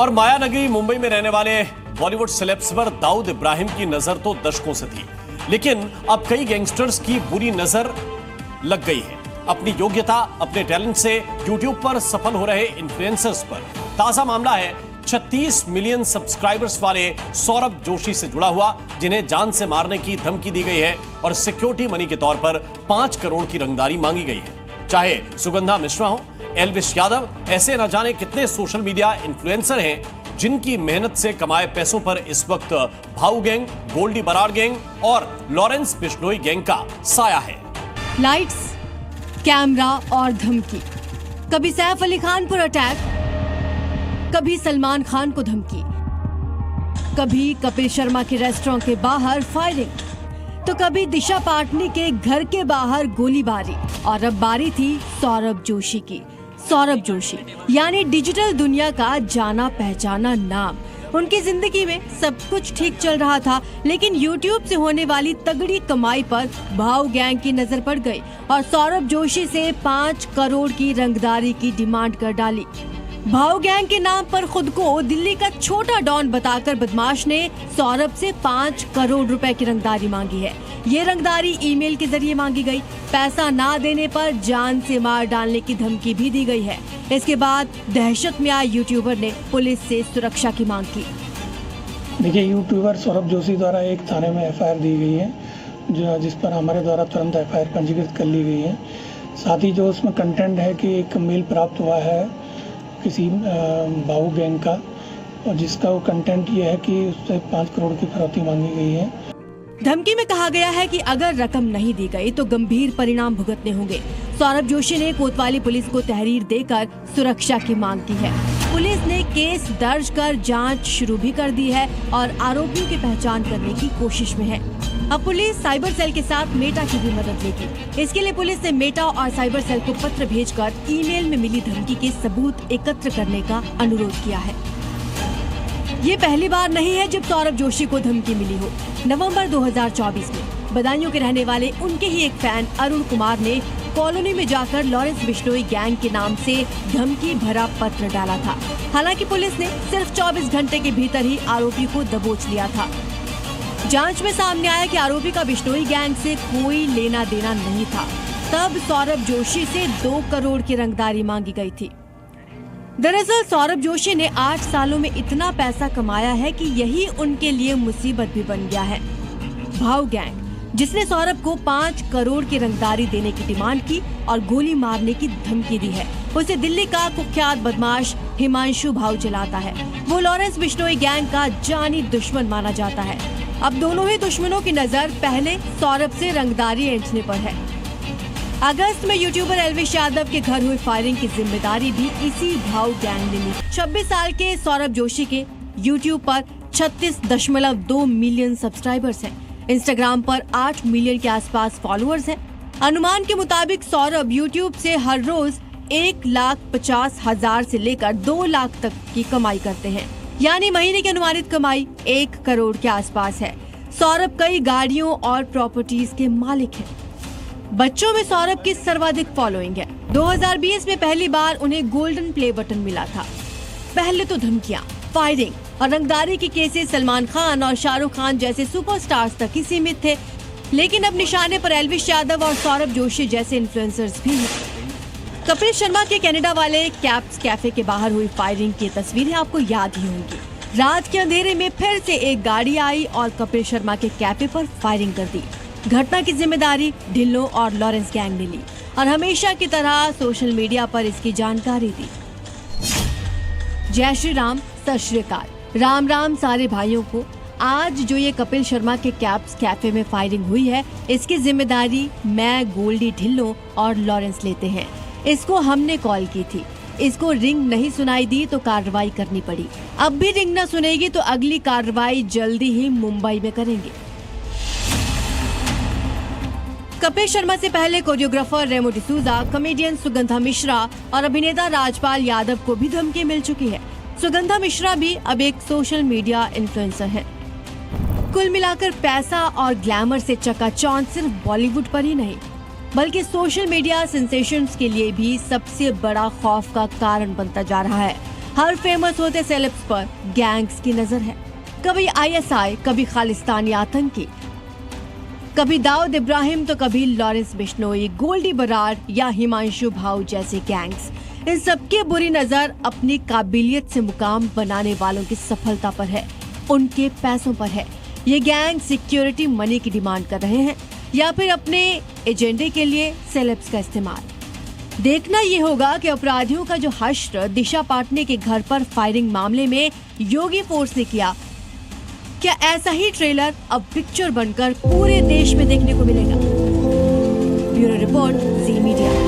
और माया नगरी मुंबई में रहने वाले बॉलीवुड सेलेब्स पर दाऊद इब्राहिम की नजर तो दशकों से थी, लेकिन अब कई गैंगस्टर्स की बुरी नजर लग गई है। अपनी योग्यता, अपने टैलेंट से यूट्यूब पर सफल हो रहे इन्फ्लुएंसर्स पर ताजा मामला है 36 मिलियन सब्सक्राइबर्स वाले सौरभ जोशी से जुड़ा हुआ, जिन्हें जान से मारने की धमकी दी गई है और सिक्योरिटी मनी के तौर पर 5 करोड़ की रंगदारी मांगी गई है। चाहे सुगंधा मिश्रा हो, एल्विश यादव, ऐसे न जाने कितने सोशल मीडिया इन्फ्लुएंसर हैं जिनकी मेहनत से कमाए पैसों पर इस वक्त भाऊ गैंग, गोल्डी बराड़ गैंग और लॉरेंस बिश्नोई गैंग का साया है। लाइट्स, कैमरा और धमकी। कभी सैफ अली खान पर अटैक, कभी सलमान खान को धमकी, कभी कपिल शर्मा के रेस्टोरेंट के बाहर फायरिंग, तो कभी दिशा पाटनी के घर के बाहर गोलीबारी। और अब बारी थी सौरभ जोशी की। सौरभ जोशी यानी डिजिटल दुनिया का जाना पहचाना नाम। उनकी जिंदगी में सब कुछ ठीक चल रहा था, लेकिन YouTube से होने वाली तगड़ी कमाई पर भाऊ गैंग की नजर पड़ गई और सौरभ जोशी से 5 करोड़ की रंगदारी की डिमांड कर डाली। भाऊ गैंग के नाम पर खुद को दिल्ली का छोटा डॉन बताकर बदमाश ने सौरभ से 5 करोड़ रुपए की रंगदारी मांगी है। ये रंगदारी ईमेल के जरिए मांगी गई। पैसा ना देने पर जान से मार डालने की धमकी भी दी गई है। इसके बाद दहशत में आए यूट्यूबर ने पुलिस से सुरक्षा की मांग की। देखिए, यूट्यूबर सौरभ जोशी द्वारा एक थाने में FIR दी गई है, जिस पर हमारे द्वारा तुरंत FIR पंजीकृत कर ली गई है। साथ ही जो उसमें कंटेंट है कि एक मेल प्राप्त हुआ है किसी भाऊ गैंग का, और जिसका वो कंटेंट ये है कि उससे 5 करोड़ की फिरौती मांगी गई है। धमकी में कहा गया है कि अगर रकम नहीं दी गई तो गंभीर परिणाम भुगतने होंगे। सौरभ जोशी ने कोतवाली पुलिस को तहरीर देकर सुरक्षा की मांग की है। पुलिस ने केस दर्ज कर जांच शुरू भी कर दी है और आरोपियों की पहचान करने की कोशिश में है। अब पुलिस साइबर सेल के साथ मेटा की भी मदद लेगी। इसके लिए पुलिस ने मेटा और साइबर सेल को पत्र भेजकर ईमेल में मिली धमकी के सबूत एकत्र करने का अनुरोध किया है। ये पहली बार नहीं है जब सौरभ जोशी को धमकी मिली हो। नवंबर 2024 में बदायूं के रहने वाले उनके ही एक फैन अरुण कुमार ने कॉलोनी में जाकर लॉरेंस बिश्नोई गैंग के नाम से धमकी भरा पत्र डाला था। हालांकि पुलिस ने सिर्फ 24 घंटे के भीतर ही आरोपी को दबोच लिया था। जांच में सामने आया कि आरोपी का बिश्नोई गैंग से कोई लेना देना नहीं था। तब सौरभ जोशी से 2 करोड़ की रंगदारी मांगी गई थी। दरअसल सौरभ जोशी ने 8 सालों में इतना पैसा कमाया है कि यही उनके लिए मुसीबत भी बन गया है। भाऊ गैंग, जिसने सौरभ को 5 करोड़ की रंगदारी देने की डिमांड की और गोली मारने की धमकी दी है, उसे दिल्ली का कुख्यात बदमाश हिमांशु भाऊ चलाता है। वो लॉरेंस बिश्नोई गैंग का जानी दुश्मन माना जाता है। अब दोनों ही दुश्मनों की नजर पहले सौरभ से रंगदारी ऐंठने पर है। अगस्त में यूट्यूबर एल्विश यादव के घर हुई फायरिंग की जिम्मेदारी भी इसी भाऊ गैंग ने ली। 26 साल के सौरभ जोशी के यूट्यूब पर 36.2 मिलियन सब्सक्राइबर्स हैं। इंस्टाग्राम पर 8 मिलियन के आसपास फॉलोअर्स हैं। अनुमान के मुताबिक सौरभ यूट्यूब से हर रोज 1,50,000 से लेकर 2 लाख तक की कमाई करते हैं, यानी महीने की अनुमानित कमाई 1 करोड़ के आसपास है। सौरभ कई गाड़ियों और प्रॉपर्टीज के मालिक हैं। बच्चों में सौरभ की सर्वाधिक फॉलोइंग है। 2020 में पहली बार उन्हें गोल्डन प्ले बटन मिला था। पहले तो धमकियां, फायरिंग और रंगदारी के केसेस सलमान खान और शाहरुख खान जैसे सुपरस्टार्स तक ही सीमित थे, लेकिन अब निशाने पर एल्विश यादव और सौरभ जोशी जैसे इन्फ्लुएंसर्स भी हैं। कपिल शर्मा के कनाडा वाले कैप्स कैफे के बाहर हुई फायरिंग की तस्वीरें आपको याद ही होंगी। रात के अंधेरे में फिर से एक गाड़ी आई और कपिल शर्मा के कैफे पर फायरिंग कर दी। घटना की जिम्मेदारी ढिल्लों और लॉरेंस गैंग ने ली और हमेशा की तरह सोशल मीडिया पर इसकी जानकारी दी। जय श्री राम, सत श्री अकाल, राम राम सारे भाइयों को। आज जो ये कपिल शर्मा के कैप्स कैफे में फायरिंग हुई है, इसकी जिम्मेदारी मैं, गोल्डी, ढिल्लों और लॉरेंस लेते हैं। इसको हमने कॉल की थी। इसको रिंग नहीं सुनाई दी तो कार्रवाई करनी पड़ी। अब भी रिंग न सुनेगी तो अगली कार्रवाई जल्दी ही मुंबई में करेंगे। कपिल शर्मा से पहले कोरियोग्राफर रेमो डिसूजा, कॉमेडियन सुगंधा मिश्रा और अभिनेता राजपाल यादव को भी धमकी मिल चुकी है। सुगंधा मिश्रा भी अब एक सोशल मीडिया इन्फ्लुएंसर है। कुल मिलाकर पैसा और ग्लैमर से चकाचौंध सिर्फ बॉलीवुड पर ही नहीं, बल्कि सोशल मीडिया सेंसेशंस के लिए भी सबसे बड़ा खौफ का कारण बनता जा रहा है। हर फेमस होते सेलेब्स पर गैंग्स की नजर है। कभी आईएसआई, कभी खालिस्तानी आतंकी, कभी दाऊद इब्राहिम तो कभी लॉरेंस बिश्नोई, गोल्डी बरार या हिमांशु भाऊ जैसे गैंग्स। इन सबकी बुरी नजर अपनी काबिलियत से मुकाम बनाने वालों की सफलता पर है, उनके पैसों पर है। ये गैंग सिक्योरिटी मनी की डिमांड कर रहे हैं या फिर अपने एजेंडे के लिए सेलेब्स का इस्तेमाल। देखना ये होगा कि अपराधियों का जो हश्र दिशा पाटनी के घर पर फायरिंग मामले में योगी फोर्स ने किया, क्या ऐसा ही ट्रेलर अब पिक्चर बनकर पूरे देश में देखने को मिलेगा? ब्यूरो रिपोर्ट, जी मीडिया।